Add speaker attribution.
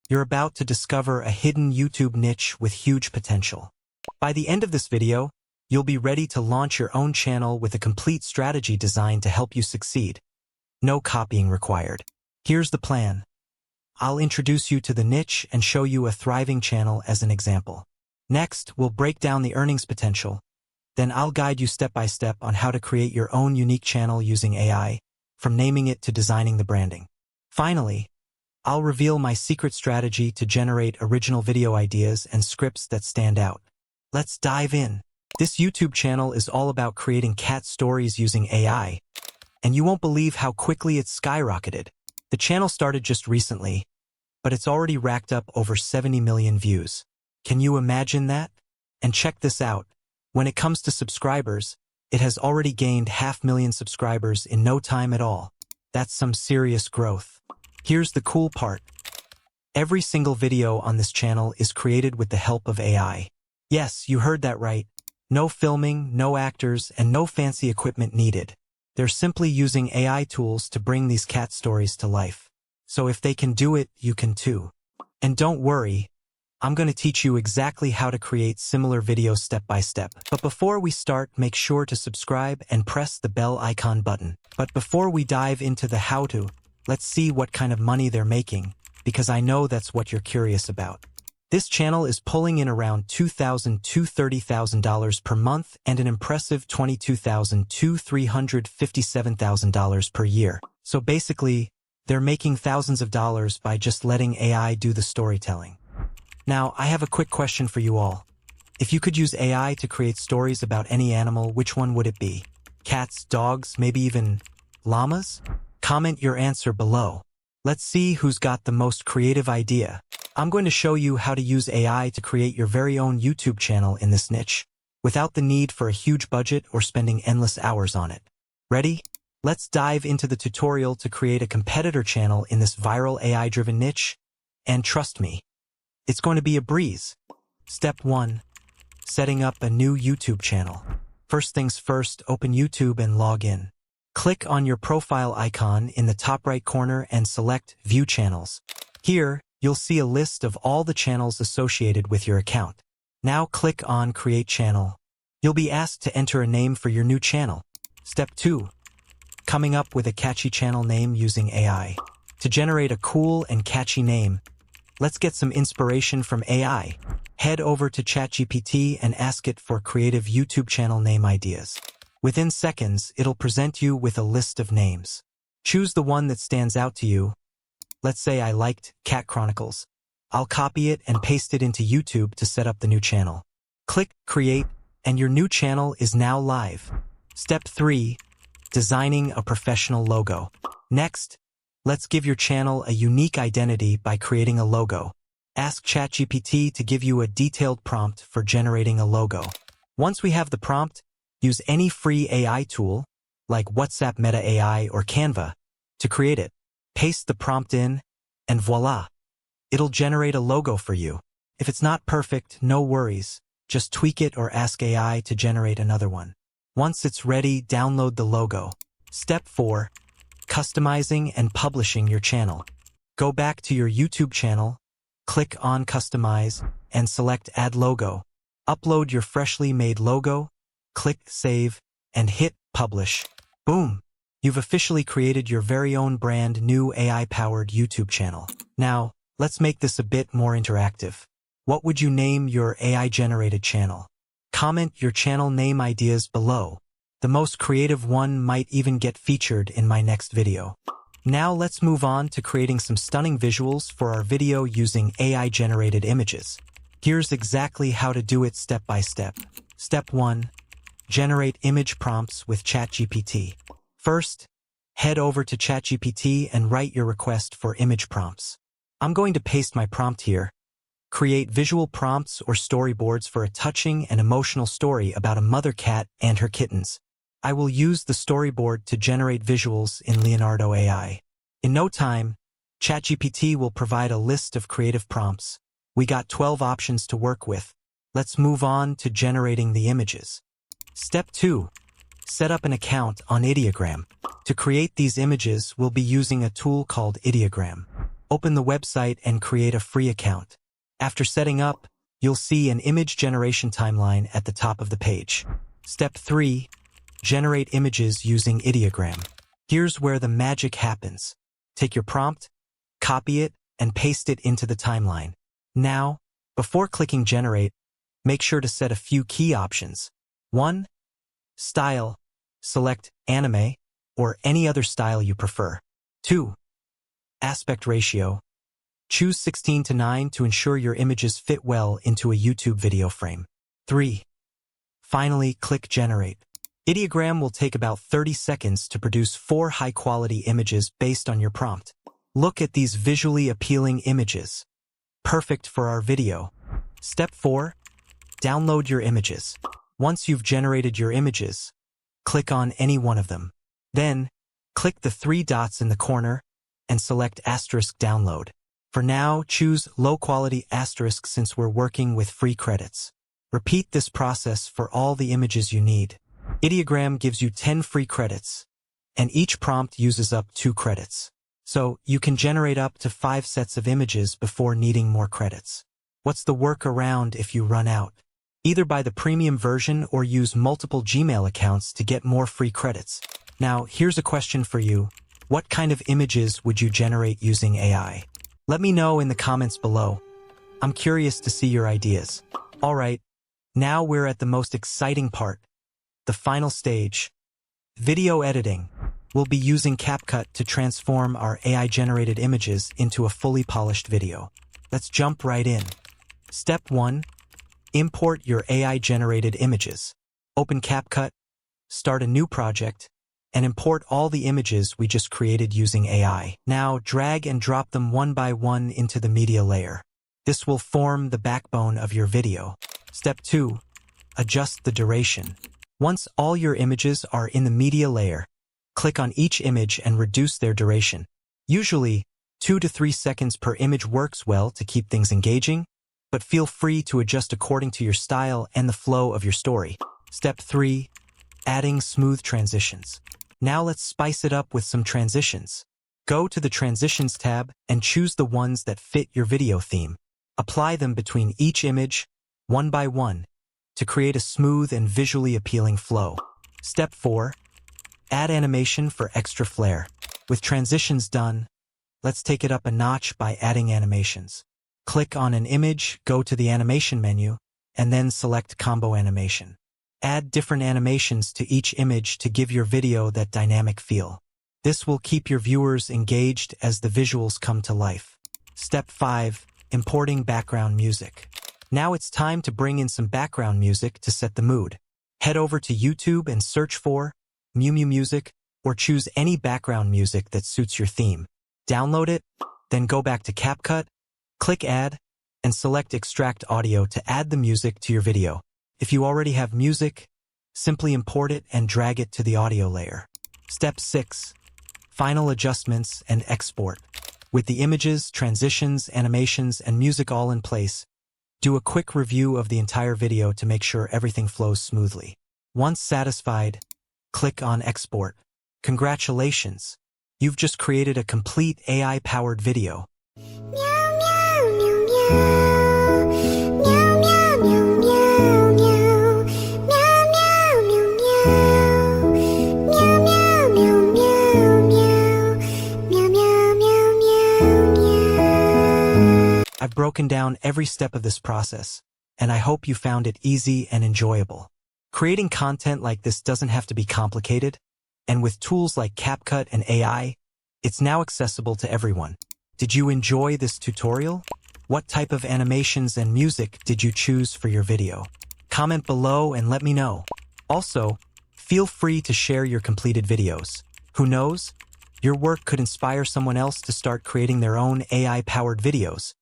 Speaker 1: You're about to discover a hidden YouTube niche with huge potential. By the end of this video, you'll be ready to launch your own channel with a complete strategy designed to help you succeed. No copying required. Here's the plan. I'll introduce you to the niche and show you a thriving channel as an example. Next, we'll break down the earnings potential. Then I'll guide you step by step on how to create your own unique channel using AI, from naming it to designing the branding. Finally, I'll reveal my secret strategy to generate original video ideas and scripts that stand out. Let's dive in. This YouTube channel is all about creating cat stories using AI, and you won't believe how quickly it's skyrocketed. The channel started just recently, but it's already racked up over 70 million views. Can you imagine that? And check this out. When it comes to subscribers, it has already gained 500,000 subscribers in no time at all. That's some serious growth. Here's the cool part. Every single video on this channel is created with the help of AI. Yes, you heard that right. No filming, no actors, and no fancy equipment needed. They're simply using AI tools to bring these cat stories to life. So if they can do it, you can too. And don't worry, I'm going to teach you exactly how to create similar videos step by step. But before we start, make sure to subscribe and press the bell icon button. But before we dive into the how-to, let's see what kind of money they're making, because I know that's what you're curious about. This channel is pulling in around $2,000 to $30,000 per month and an impressive $22,000 to $357,000 per year. So basically, they're making thousands of dollars by just letting AI do the storytelling. Now, I have a quick question for you all. If you could use AI to create stories about any animal, which one would it be? Cats, dogs, maybe even llamas? Comment your answer below. Let's see who's got the most creative idea. I'm going to show you how to use AI to create your very own YouTube channel in this niche, without the need for a huge budget or spending endless hours on it. Ready? Let's dive into the tutorial to create a competitor channel in this viral AI-driven niche, and trust me, it's going to be a breeze. Step 1. Setting up a new YouTube channel. First things first, open YouTube and log in. Click on your profile icon in the top right corner and select View Channels. Here, you'll see a list of all the channels associated with your account. Now click on Create Channel. You'll be asked to enter a name for your new channel. Step 2. Coming up with a catchy channel name using AI. To generate a cool and catchy name, let's get some inspiration from AI. Head over to ChatGPT and ask it for creative YouTube channel name ideas. Within seconds, it'll present you with a list of names. Choose the one that stands out to you. Let's say I liked Cat Chronicles. I'll copy it and paste it into YouTube to set up the new channel. Click Create, and your new channel is now live. Step 3. Designing a professional logo. Next, let's give your channel a unique identity by creating a logo. Ask ChatGPT to give you a detailed prompt for generating a logo. Once we have the prompt, use any free AI tool, like WhatsApp Meta AI or Canva, to create it. Paste the prompt in, and voila! It'll generate a logo for you. If it's not perfect, no worries. Just tweak it or ask AI to generate another one. Once it's ready, download the logo. Step 4. Customizing and publishing your channel. Go back to your YouTube channel, click on Customize, and select Add Logo. Upload your freshly made logo, click Save, and hit Publish. Boom! You've officially created your very own brand new AI-powered YouTube channel. Now, let's make this a bit more interactive. What would you name your AI-generated channel? Comment your channel name ideas below. The most creative one might even get featured in my next video. Now let's move on to creating some stunning visuals for our video using AI-generated images. Here's exactly how to do it step by step. Step 1. Generate image prompts with ChatGPT. First, head over to ChatGPT and write your request for image prompts. I'm going to paste my prompt here. Create visual prompts or storyboards for a touching and emotional story about a mother cat and her kittens. I will use the storyboard to generate visuals in Leonardo AI. In no time, ChatGPT will provide a list of creative prompts. We got 12 options to work with. Let's move on to generating the images. Step 2. Set up an account on Ideogram. To create these images, we'll be using a tool called Ideogram. Open the website and create a free account. After setting up, you'll see an image generation timeline at the top of the page. Step 3. Generate images using ideogram. Here's where the magic happens. Take your prompt, copy it, and paste it into the timeline. Now, before clicking Generate, make sure to set a few key options. 1. Style. Select anime or any other style you prefer. 2. Aspect ratio. Choose 16:9 to ensure your images fit well into a YouTube video frame. 3. Finally, click Generate. Ideogram will take about 30 seconds to produce 4 high-quality images based on your prompt. Look at these visually appealing images. Perfect for our video. Step 4. Download your images. Once you've generated your images, click on any one of them. Then, click the 3 dots in the corner and select Asterisk Download. For now, choose Low-Quality Asterisk since we're working with free credits. Repeat this process for all the images you need. Ideogram gives you 10 free credits, and each prompt uses up 2 credits. So, you can generate up to 5 sets of images before needing more credits. What's the workaround if you run out? Either buy the premium version or use multiple Gmail accounts to get more free credits. Now, here's a question for you. What kind of images would you generate using AI? Let me know in the comments below. I'm curious to see your ideas. Alright, now we're at the most exciting part. The final stage, video editing. We'll be using Capcut to transform our AI-generated images into a fully polished video. Let's jump right in. Step 1. Import your AI-generated images. Open Capcut, start a new project, and import all the images we just created using AI. Now, drag and drop them one by one into the media layer. This will form the backbone of your video. Step 2. Adjust the duration. Once all your images are in the media layer, click on each image and reduce their duration. Usually, 2 to 3 seconds per image works well to keep things engaging, but feel free to adjust according to your style and the flow of your story. Step 3. Adding smooth transitions. Now let's spice it up with some transitions. Go to the Transitions tab and choose the ones that fit your video theme. Apply them between each image, one by one, to create a smooth and visually appealing flow. Step 4. Add animation for extra flair. With transitions done, let's take it up a notch by adding animations. Click on an image, go to the animation menu, and then select Combo Animation. Add different animations to each image to give your video that dynamic feel. This will keep your viewers engaged as the visuals come to life. Step 5. Importing background music. Now it's time to bring in some background music to set the mood. Head over to YouTube and search for Mew Mew Music, or choose any background music that suits your theme. Download it, then go back to Capcut, click Add, and select Extract Audio to add the music to your video. If you already have music, simply import it and drag it to the audio layer. Step 6. Final adjustments and export. With the images, transitions, animations, and music all in place, do a quick review of the entire video to make sure everything flows smoothly. Once satisfied, click on Export. Congratulations! You've just created a complete AI-powered video.
Speaker 2: Meow, meow, meow, meow. Meow, meow, meow, meow, meow. Meow, meow, meow, meow. Meow, meow, meow, meow, meow. Meow, meow, meow, meow, meow.
Speaker 1: I've broken down every step of this process, and I hope you found it easy and enjoyable. Creating content like this doesn't have to be complicated, and with tools like Capcut and AI, it's now accessible to everyone. Did you enjoy this tutorial? What type of animations and music did you choose for your video? Comment below and let me know. Also, feel free to share your completed videos. Who knows? Your work could inspire someone else to start creating their own AI-powered videos.